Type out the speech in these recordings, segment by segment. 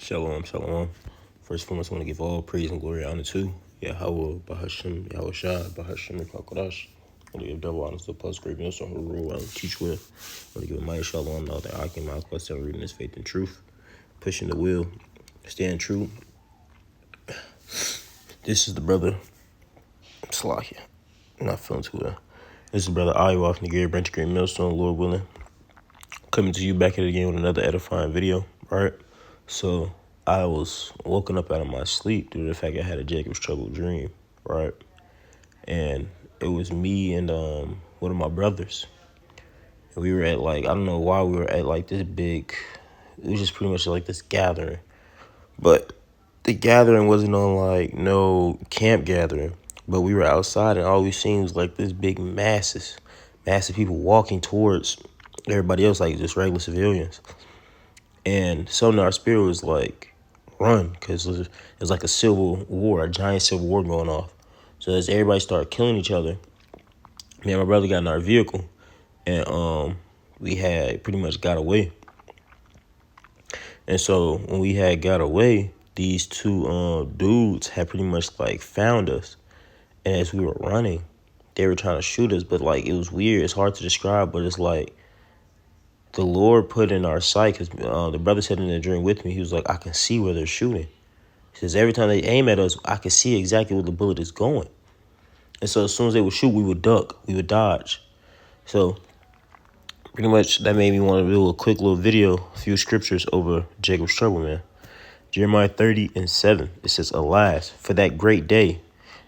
Shalom, shalom. First and foremost, I want to give all praise and glory and honor to Yahweh, Bahashem, Yahweh Shai, Bahashem, Kakodash. I want to give double honor to the plus great meals on who rule and teach with. I want to give a mighty shalom now that I can my quest and reading this faith and truth, pushing the wheel, staying true. This is the brother Slakia. Not feeling too well. This is brother Iowa off Nigeria, Branch Great Millstone, Lord willing. Coming to you back at it again with another edifying video, right? So I was woken up out of my sleep due to the fact I had a Jacob's Trouble dream, right? And it was me and one of my brothers. And we were at I don't know why we were at this big, it was just pretty much like this gathering. But the gathering wasn't on no camp gathering, but we were outside and all we seen was this big massive people walking towards everybody else, just regular civilians. And something in our spirit was run, because it was like a civil war, a giant civil war going off. So as everybody started killing each other, me and my brother got in our vehicle, and we had pretty much got away. And so when we had got away, these two dudes had pretty much found us. And as we were running, they were trying to shoot us, but it was weird. It's hard to describe, but it's the Lord put in our sight, because the brother said in the dream with me, he was like, I can see where they're shooting. He says, every time they aim at us, I can see exactly where the bullet is going. And so as soon as they would shoot, we would duck, we would dodge. So pretty much that made me want to do a quick little video, a few scriptures over Jacob's trouble, man. Jeremiah 30:7, it says, alas, for that great day,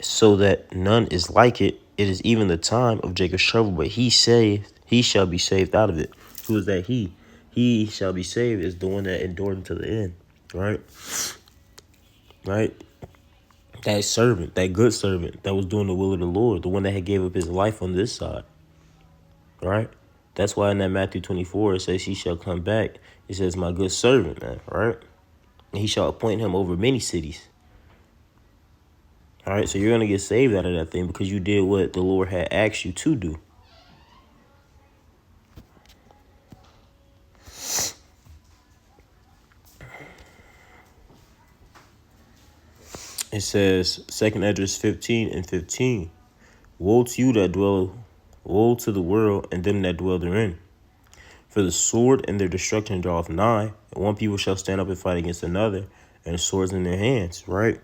so that none is like it, it is even the time of Jacob's trouble, but he shall be saved out of it. Who is that he? He shall be saved is the one that endured unto the end, right? Right? That servant, that good servant that was doing the will of the Lord, the one that had gave up his life on this side, right? That's why in that Matthew 24, it says he shall come back. It says, my good servant, man, right? And he shall appoint him over many cities. All right, so you're going to get saved out of that thing because you did what the Lord had asked you to do. It says, 2nd Esdras 15:15, woe to you that dwell, woe to the world and them that dwell therein. For the sword and their destruction draweth nigh, and one people shall stand up and fight against another, and swords in their hands, right?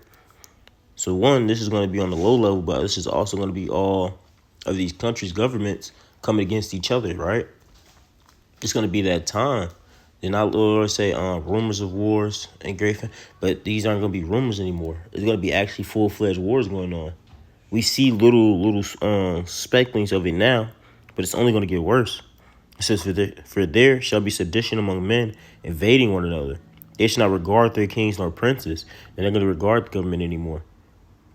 So one, this is going to be on the low level, but this is also going to be all of these countries' governments coming against each other, right? It's going to be that time. They're not, Lord say, rumors of wars and great, but these aren't going to be rumors anymore. It's going to be actually full-fledged wars going on. We see little specklings of it now, but it's only going to get worse. It says, for there shall be sedition among men, invading one another. They shall not regard their kings nor princes. They're not going to regard the government anymore.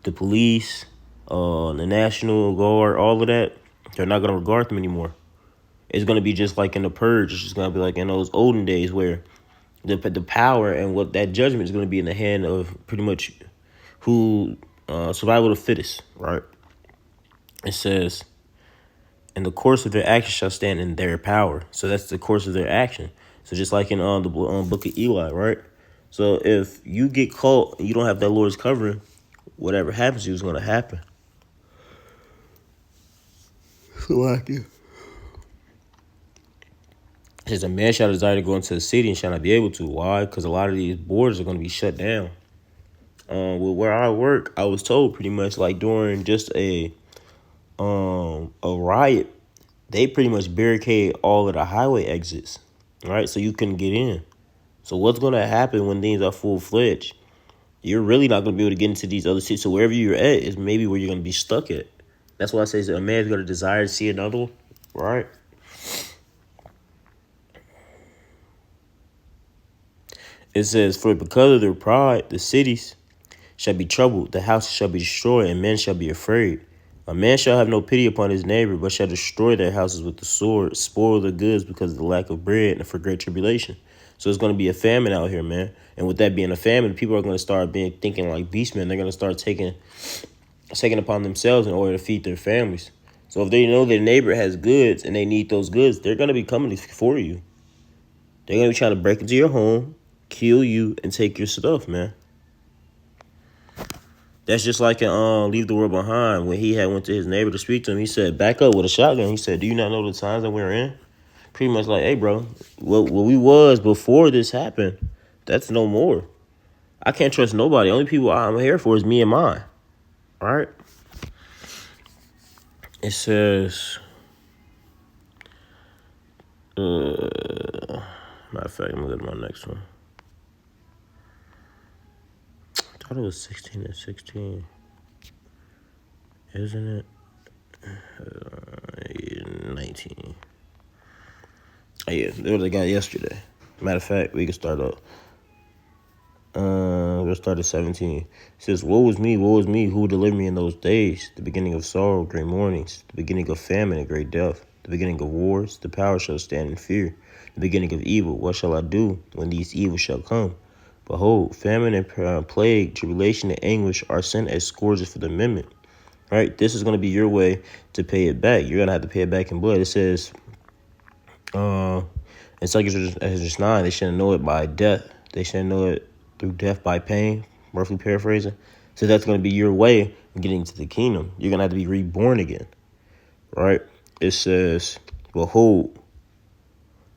The police, the National Guard, all of that, they're not going to regard them anymore. It's going to be just like in the Purge. It's just going to be like in those olden days where the power and what that judgment is going to be in the hand of pretty much who survival of the fittest, right? It says, and the course of their action shall stand in their power. So that's the course of their action. So just like in the book of Eli, right? So if you get caught and you don't have that Lord's covering, whatever happens to you is going to happen. So like it says, a man shall desire to go into the city and shall not be able to. Why? Because a lot of these borders are going to be shut down. Where I work, I was told pretty much during just a riot, they pretty much barricade all of the highway exits, right? So you couldn't get in. So what's going to happen when things are full-fledged? You're really not going to be able to get into these other cities. So wherever you're at is maybe where you're going to be stuck at. That's why I say a man's going to desire to see another one, right? It says, for because of their pride, the cities shall be troubled, the houses shall be destroyed, and men shall be afraid. A man shall have no pity upon his neighbor, but shall destroy their houses with the sword, spoil their goods because of the lack of bread and for great tribulation. So it's going to be a famine out here, man. And with that being a famine, people are going to start thinking like beastmen. They're going to start taking upon themselves in order to feed their families. So if they know their neighbor has goods and they need those goods, they're going to be coming for you. They're going to be trying to break into your home. kill you, and take your stuff, man. That's just like in Leave the World Behind, when he had went to his neighbor to speak to him. He said, back up with a shotgun. He said, do you not know the times that we're in? Pretty much like, hey, bro, what we was before this happened, that's no more. I can't trust nobody. Only people I'm here for is me and mine. All right? It says, matter of fact, I'm going to go to my next one. I thought it was 16 and 16. Isn't it? 19. Oh, yeah, they were the guy yesterday. Matter of fact, we can start up. We'll start at 17. It says, woe is me, who will deliver me in those days? The beginning of sorrow, great mournings, the beginning of famine and great death, the beginning of wars, the power shall stand in fear, the beginning of evil, what shall I do when these evils shall come? Behold, famine and plague, tribulation and anguish are sent as scourges for the amendment. Right? This is going to be your way to pay it back. You're going to have to pay it back in blood. It says, in 2 Esdras 9, they shouldn't know it by death. They shouldn't know it through death by pain, roughly paraphrasing. So that's going to be your way of getting to the kingdom. You're going to have to be reborn again. Right? It says, behold,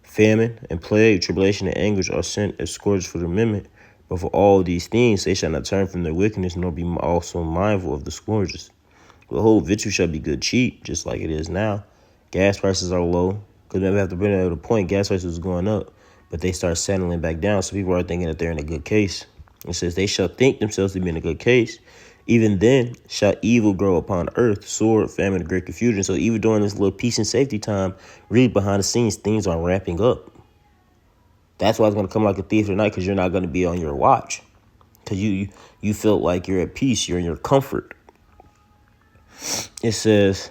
famine and plague, tribulation and anguish are sent as scourges for the amendment. But for all these things, they shall not turn from their wickedness, nor be also mindful of the scourges. Behold, victual shall be good cheap, just like it is now. Gas prices are low. Because we have to bring it to the point, gas prices was going up, but they start settling back down. So people are thinking that they're in a good case. It says, they shall think themselves to be in a good case. Even then shall evil grow upon earth, sword, famine, and great confusion. So even during this little peace and safety time, really behind the scenes, things are ramping up. That's why it's going to come like a thief at night, because you're not going to be on your watch. Because you feel like you're at peace, you're in your comfort. It says,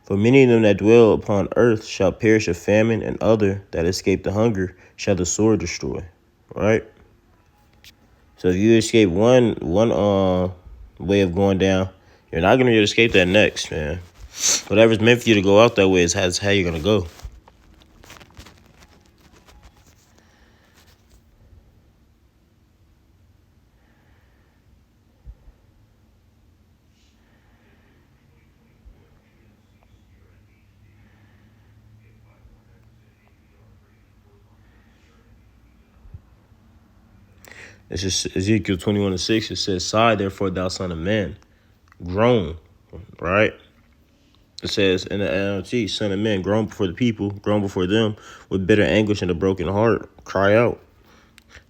for many of them that dwell upon earth shall perish of famine, and other that escape the hunger shall the sword destroy. Right? So if you escape one way of going down, you're not going to be able to escape that next, man. Whatever's meant for you to go out that way is how you're going to go. It's just Ezekiel 21:6. It says, sigh, therefore, thou son of man. Groan, right? It says in the NLT, son of man, groan before the people, groan before them with bitter anguish and a broken heart. Cry out.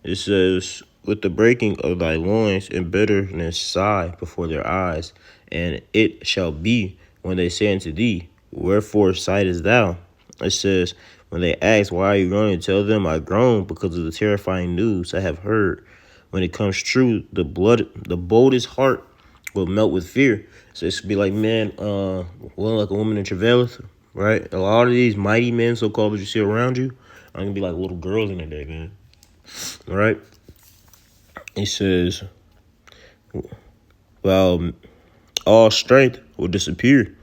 It says, with the breaking of thy loins and bitterness sigh before their eyes. And it shall be when they say unto thee, wherefore sightest thou? It says, when they ask, why are you groaning? Tell them, I groan because of the terrifying news I have heard. When it comes true, the boldest heart will melt with fear. So it should be like, man, like a woman in travaileth, right? A lot of these mighty men, so-called, that you see around you, are going to be like little girls in the day, man. All right? It says, well, all strength will disappear.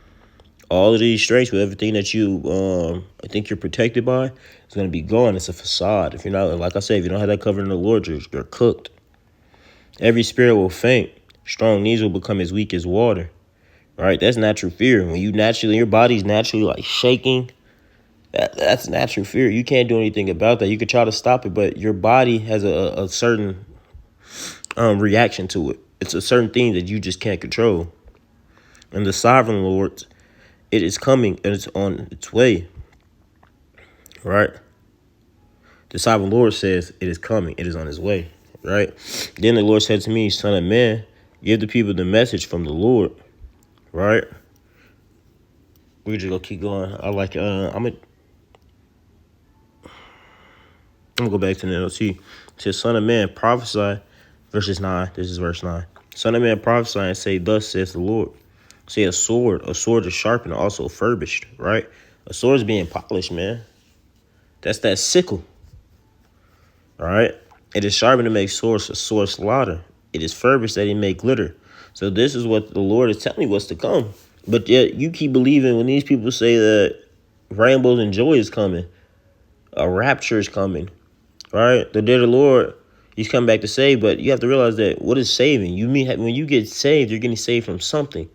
All of these strengths with everything that you think you're protected by is going to be gone. It's a facade. If you're not, like I said, if you don't have that covered in the Lord, you're cooked. Every spirit will faint. Strong knees will become as weak as water. All right, that's natural fear. When your body's naturally like shaking, that's natural fear. You can't do anything about that. You could try to stop it, but your body has a certain reaction to it. It's a certain thing that you just can't control. And the sovereign Lord, it is coming and it's on its way. Right? The sovereign Lord says it is coming. It is on its way. Right? Then the Lord said to me, son of man, give the people the message from the Lord. Right? We're just gonna keep going. I'm gonna go back to the NLT. It says, son of man, prophesy. Verses 9. This is verse 9. Son of man, prophesy and say, thus says the Lord. Say a sword is sharpened, also furbished, right? A sword is being polished, man. That's that sickle. All right? It is sharpened to make sword slaughter. It is furbished that it may glitter. So this is what the Lord is telling you what's to come. But yet you keep believing when these people say that rainbows and joy is coming, a rapture is coming, Right? The day of the Lord, he's come back to save, but you have to realize that what is saving? You mean when you get saved, you're getting saved from something,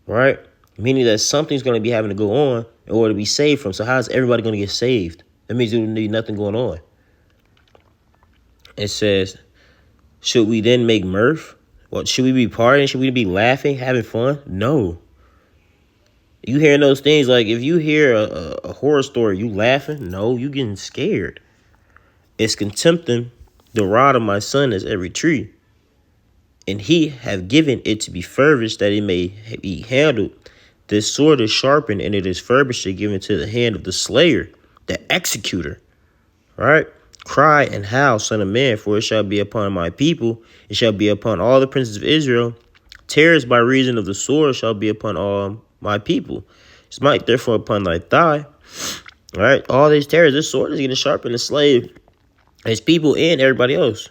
right? Meaning that something's going to be having to go on in order to be saved from. So how is everybody going to get saved? That means there will be nothing going on. It says, should we then make mirth? What, should we be partying? Should we be laughing, having fun? No. You hearing those things, like if you hear a horror story, you laughing? No, you getting scared. It's contempting the rod of my son as every tree. And he have given it to be furbished that it may be handled. This sword is sharpened, and it is furbished and given to the hand of the slayer, the executor. Right? Cry and howl, son of man, for it shall be upon my people, it shall be upon all the princes of Israel. Terrors by reason of the sword shall be upon all my people. Smite therefore upon thy thigh. All right, all these terrors, this sword is getting sharpened to slay his people and everybody else.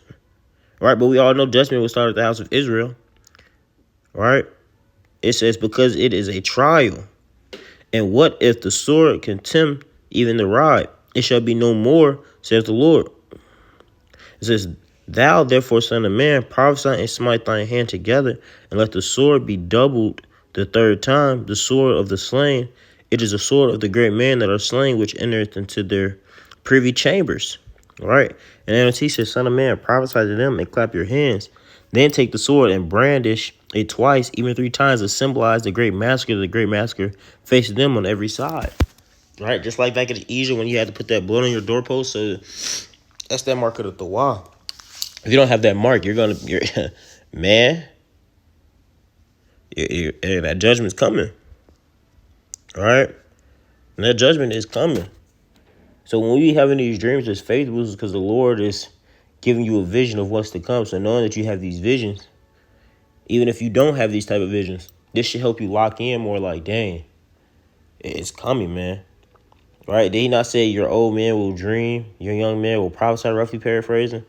All right, but we all know judgment will start at the house of Israel. All right, it says, because it is a trial. And what if the sword contemn even the rod? It shall be no more, says the Lord. It says, thou therefore, son of man, prophesy and smite thine hand together, and let the sword be doubled the third time, the sword of the slain. It is a sword of the great men that are slain, which entereth into their privy chambers. All right. And then he says, son of man, prophesy to them and clap your hands. Then take the sword and brandish it twice, even 3 times, to symbolize the great massacre. The great massacre faces them on every side. Right? Just like back in Egypt when you had to put that blood on your doorpost. So that's that mark of the Tawah. If you don't have that mark, you're man, that judgment's coming. All right? And that judgment is coming. So when we having these dreams as faithful, is because the Lord is giving you a vision of what's to come. So knowing that you have these visions, even if you don't have these type of visions, this should help you lock in more like, dang, it's coming, man. Right? Did he not say your old man will dream, your young man will prophesy, roughly paraphrasing?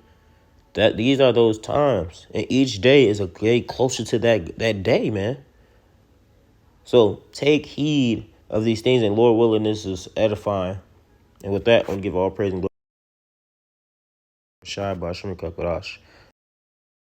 That these are those times. And each day is a day closer to that day, man. So take heed of these things, and Lord willing, this is edifying. And with that, I want to give all praise and glory. Shai Bashim Kakarash.